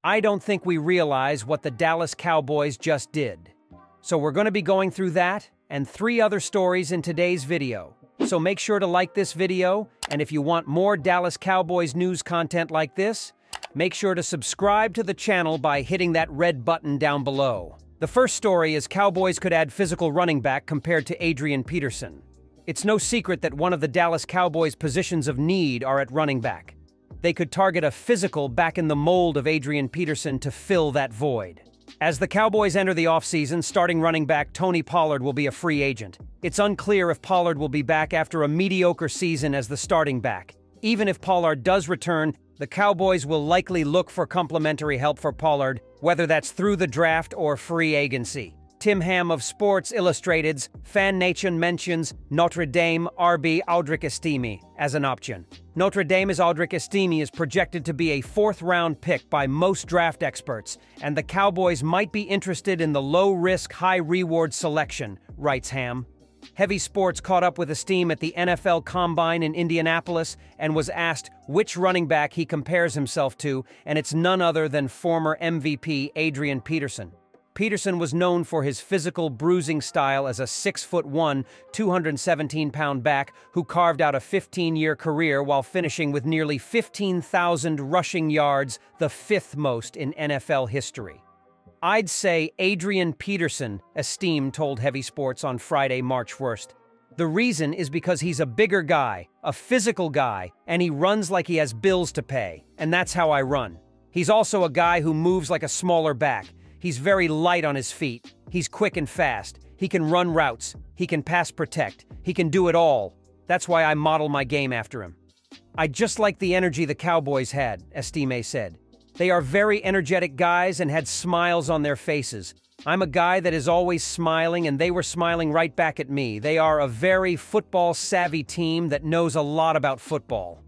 I don't think we realize what the Dallas Cowboys just did. So we're going to be going through that and 3 other stories in today's video. So make sure to like this video, and if you want more Dallas Cowboys news content like this, make sure to subscribe to the channel by hitting that red button down below. The first story is Cowboys could add physical running back compared to Adrian Peterson. It's no secret that one of the Dallas Cowboys' positions of need are at running back. They could target a physical back in the mold of Adrian Peterson to fill that void. As the Cowboys enter the offseason, starting running back Tony Pollard will be a free agent. It's unclear if Pollard will be back after a mediocre season as the starting back. Even if Pollard does return, the Cowboys will likely look for complementary help for Pollard, whether that's through the draft or free agency. Tim Ham of Sports Illustrated's Fan Nation mentions Notre Dame RB Audric Estime as an option. Notre Dame's Audric Estime is projected to be a 4th-round pick by most draft experts, and the Cowboys might be interested in the low-risk, high-reward selection, writes Ham. Heavy Sports caught up with Estime at the NFL Combine in Indianapolis and was asked which running back he compares himself to, and it's none other than former MVP Adrian Peterson. Peterson was known for his physical bruising style as a 6'1", 217-pound back who carved out a 15-year career while finishing with nearly 15,000 rushing yards, the 5th most in NFL history. "I'd say Adrian Peterson," Estime told Heavy Sports on Friday, March 1st. "The reason is because he's a bigger guy, a physical guy, and he runs like he has bills to pay, and that's how I run. He's also a guy who moves like a smaller back. He's very light on his feet. He's quick and fast. He can run routes. He can pass protect. He can do it all. That's why I model my game after him." "I just like the energy the Cowboys had," Estime said. "They are very energetic guys and had smiles on their faces. I'm a guy that is always smiling, and they were smiling right back at me. They are a very football-savvy team that knows a lot about football.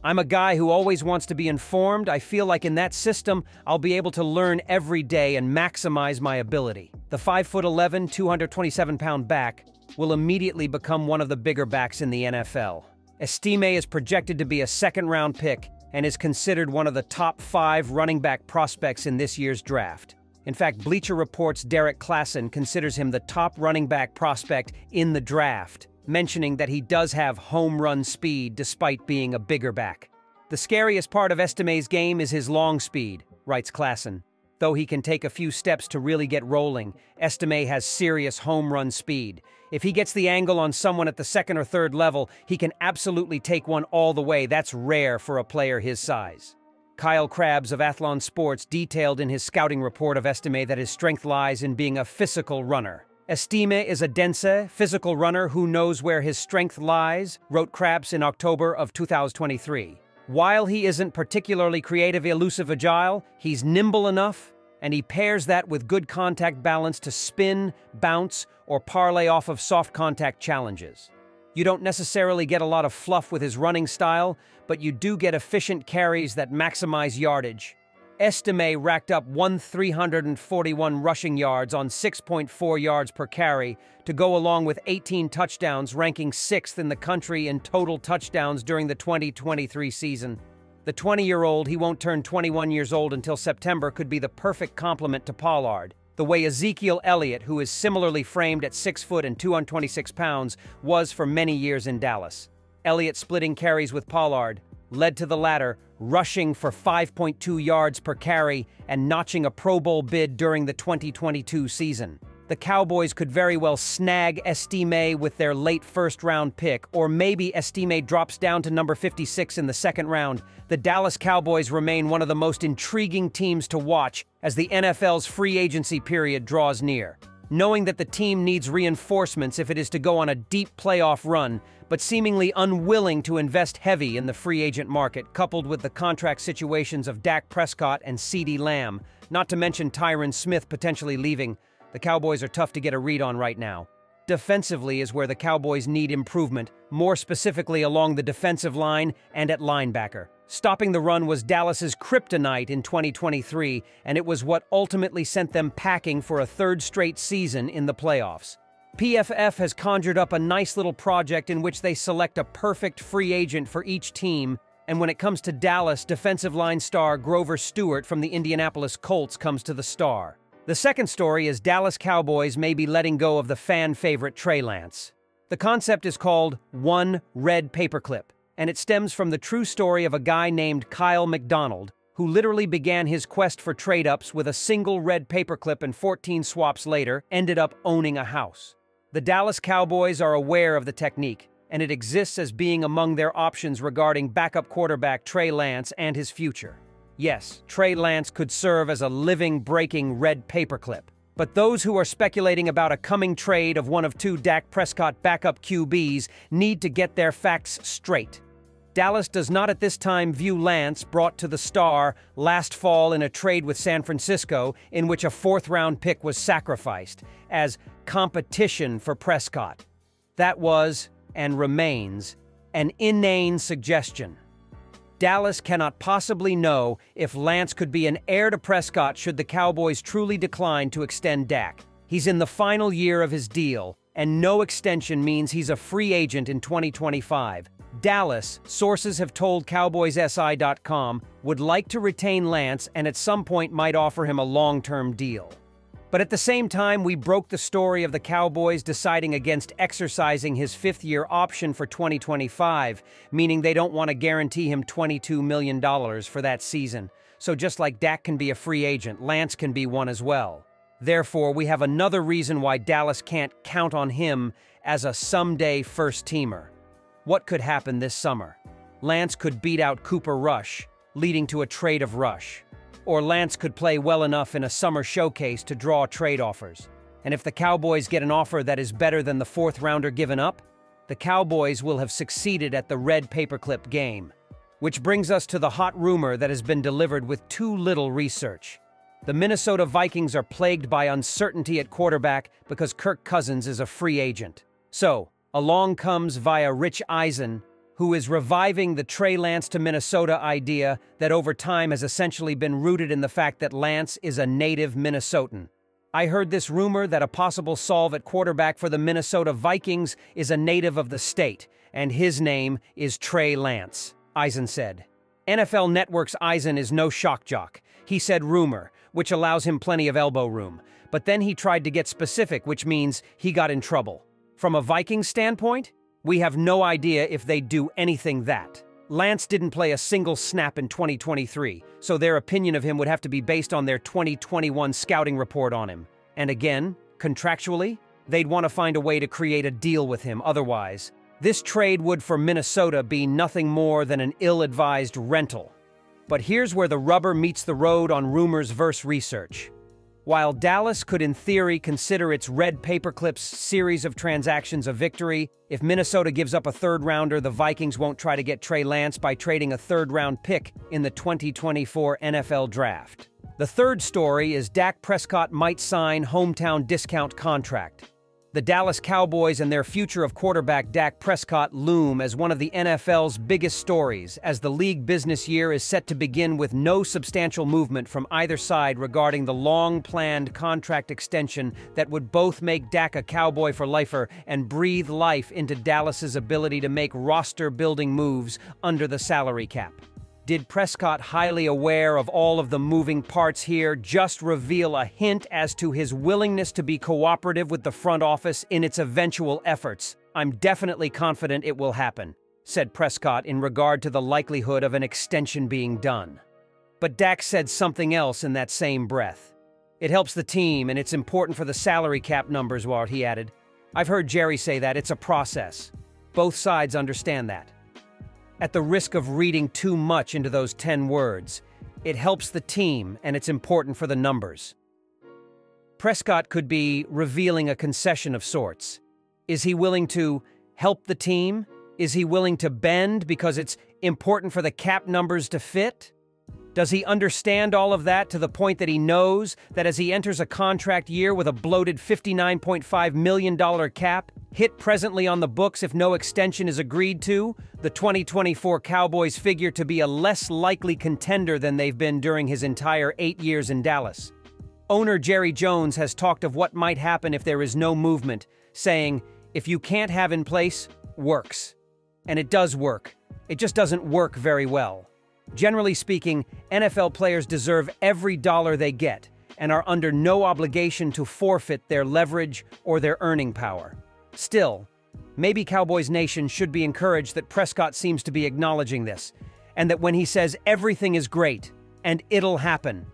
I'm a guy who always wants to be informed. I feel like in that system, I'll be able to learn every day and maximize my ability." The 5'11", 227-pound back will immediately become one of the bigger backs in the NFL. Estime is projected to be a 2nd-round pick and is considered one of the top 5 running back prospects in this year's draft. In fact, Bleacher Report's Derek Klassen considers him the top running back prospect in the draft, mentioning that he does have home run speed despite being a bigger back. "The scariest part of Estime's game is his long speed," writes Klassen. "Though he can take a few steps to really get rolling, Estime has serious home run speed. If he gets the angle on someone at the 2nd or 3rd level, he can absolutely take one all the way. That's rare for a player his size." Kyle Krabs of Athlon Sports detailed in his scouting report of Estime that his strength lies in being a physical runner. "Estime is a dense, physical runner who knows where his strength lies," wrote Krabs in October of 2023. "While he isn't particularly creative, elusive, agile, he's nimble enough, and he pairs that with good contact balance to spin, bounce, or parlay off of soft contact challenges. You don't necessarily get a lot of fluff with his running style, but you do get efficient carries that maximize yardage. Estime racked up 341 rushing yards on 6.4 yards per carry to go along with 18 touchdowns, ranking 6th in the country in total touchdowns during the 2023 season. The 20-year-old, he won't turn 21 years old until September, could be the perfect complement to Pollard, the way Ezekiel Elliott, who is similarly framed at 6 foot and 226 pounds, was for many years in Dallas. Elliott splitting carries with Pollard led to the latter rushing for 5.2 yards per carry and notching a Pro Bowl bid during the 2022 season. The Cowboys could very well snag Estime with their late 1st-round pick, or maybe Estime drops down to number 56 in the 2nd round. The Dallas Cowboys remain one of the most intriguing teams to watch as the NFL's free agency period draws near. Knowing that the team needs reinforcements if it is to go on a deep playoff run, but seemingly unwilling to invest heavy in the free agent market, coupled with the contract situations of Dak Prescott and CeeDee Lamb, not to mention Tyron Smith potentially leaving, the Cowboys are tough to get a read on right now. Defensively is where the Cowboys need improvement, more specifically along the defensive line and at linebacker. Stopping the run was Dallas's kryptonite in 2023, and it was what ultimately sent them packing for a 3rd straight season in the playoffs. PFF has conjured up a nice little project in which they select a perfect free agent for each team And when it comes to Dallas, defensive line star Grover Stewart from the Indianapolis Colts comes to the Star. The second story is Dallas Cowboys may be letting go of the fan favorite Trey Lance. The concept is called One Red Paperclip, and it stems from the true story of a guy named Kyle McDonald, who literally began his quest for trade-ups with a single red paperclip and 14 swaps later ended up owning a house. The Dallas Cowboys are aware of the technique, and it exists as being among their options regarding backup quarterback Trey Lance and his future. Yes, Trey Lance could serve as a living, breaking red paperclip. But those who are speculating about a coming trade of one of two Dak Prescott backup QBs need to get their facts straight. Dallas does not at this time view Lance, brought to the Star last fall in a trade with San Francisco in which a fourth-round pick was sacrificed, as competition for Prescott. That was, and remains, an inane suggestion. Dallas cannot possibly know if Lance could be an heir to Prescott should the Cowboys truly decline to extend Dak. He's in the final year of his deal, and no extension means he's a free agent in 2025. Dallas, sources have told CowboysSI.com, would like to retain Lance and at some point might offer him a long-term deal. But at the same time, we broke the story of the Cowboys deciding against exercising his fifth-year option for 2025, meaning they don't want to guarantee him $22 million for that season. So just like Dak can be a free agent, Lance can be one as well. Therefore, we have another reason why Dallas can't count on him as a someday first-teamer. What could happen this summer? Lance could beat out Cooper Rush, leading to a trade of Rush. Or Lance could play well enough in a summer showcase to draw trade offers. And if the Cowboys get an offer that is better than the fourth-rounder given up, the Cowboys will have succeeded at the red paperclip game. Which brings us to the hot rumor that has been delivered with too little research. The Minnesota Vikings are plagued by uncertainty at quarterback because Kirk Cousins is a free agent. So, along comes via Rich Eisen, who is reviving the Trey Lance to Minnesota idea that over time has essentially been rooted in the fact that Lance is a native Minnesotan. I heard this rumor that a possible solve at quarterback for the Minnesota Vikings is a native of the state, and his name is Trey Lance, Eisen said. NFL Network's Eisen is no shock jock. He said rumor, which allows him plenty of elbow room, but then he tried to get specific, which means he got in trouble. From a Vikings standpoint, we have no idea if they'd do anything that. Lance didn't play a single snap in 2023, so their opinion of him would have to be based on their 2021 scouting report on him. And again, contractually, they'd want to find a way to create a deal with him otherwise. This trade would for Minnesota be nothing more than an ill-advised rental. But here's where the rubber meets the road on rumors versus research. While Dallas could in theory consider its red paperclips series of transactions a victory, if Minnesota gives up a third-rounder, the Vikings won't try to get Trey Lance by trading a third-round pick in the 2024 NFL Draft. The third story is Dak Prescott might sign hometown discount contract. The Dallas Cowboys and their future of quarterback Dak Prescott loom as one of the NFL's biggest stories, as the league business year is set to begin with no substantial movement from either side regarding the long-planned contract extension that would both make Dak a Cowboy for lifer and breathe life into Dallas's ability to make roster-building moves under the salary cap. Did Prescott, highly aware of all of the moving parts here, just reveal a hint as to his willingness to be cooperative with the front office in its eventual efforts? I'm definitely confident it will happen, said Prescott in regard to the likelihood of an extension being done. But Dak said something else in that same breath. It helps the team and it's important for the salary cap numbers, Ward, he added. I've heard Jerry say that it's a process. Both sides understand that. At the risk of reading too much into those 10 words, it helps the team and it's important for the numbers. Prescott could be revealing a concession of sorts. Is he willing to help the team? Is he willing to bend because it's important for the cap numbers to fit? Does he understand all of that to the point that he knows that as he enters a contract year with a bloated $59.5 million cap, hit presently on the books if no extension is agreed to, the 2024 Cowboys figure to be a less likely contender than they've been during his entire 8 years in Dallas? Owner Jerry Jones has talked of what might happen if there is no movement, saying, if you can't have in place, works. And it does work, It just doesn't work very well. Generally speaking, NFL players deserve every dollar they get and are under no obligation to forfeit their leverage or their earning power. Still, maybe Cowboys Nation should be encouraged that Prescott seems to be acknowledging this, and that when he says everything is great and it'll happen,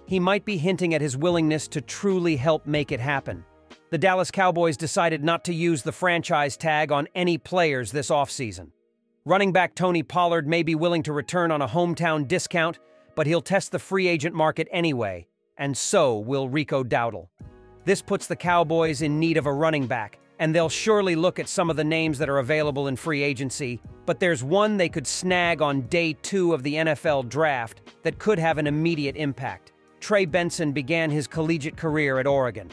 he might be hinting at his willingness to truly help make it happen. The Dallas Cowboys decided not to use the franchise tag on any players this offseason. Running back Tony Pollard may be willing to return on a hometown discount, but he'll test the free agent market anyway, and so will Rico Dowdle. This puts the Cowboys in need of a running back, and they'll surely look at some of the names that are available in free agency, but there's one they could snag on day 2 of the NFL draft that could have an immediate impact. Trey Benson began his collegiate career at Oregon,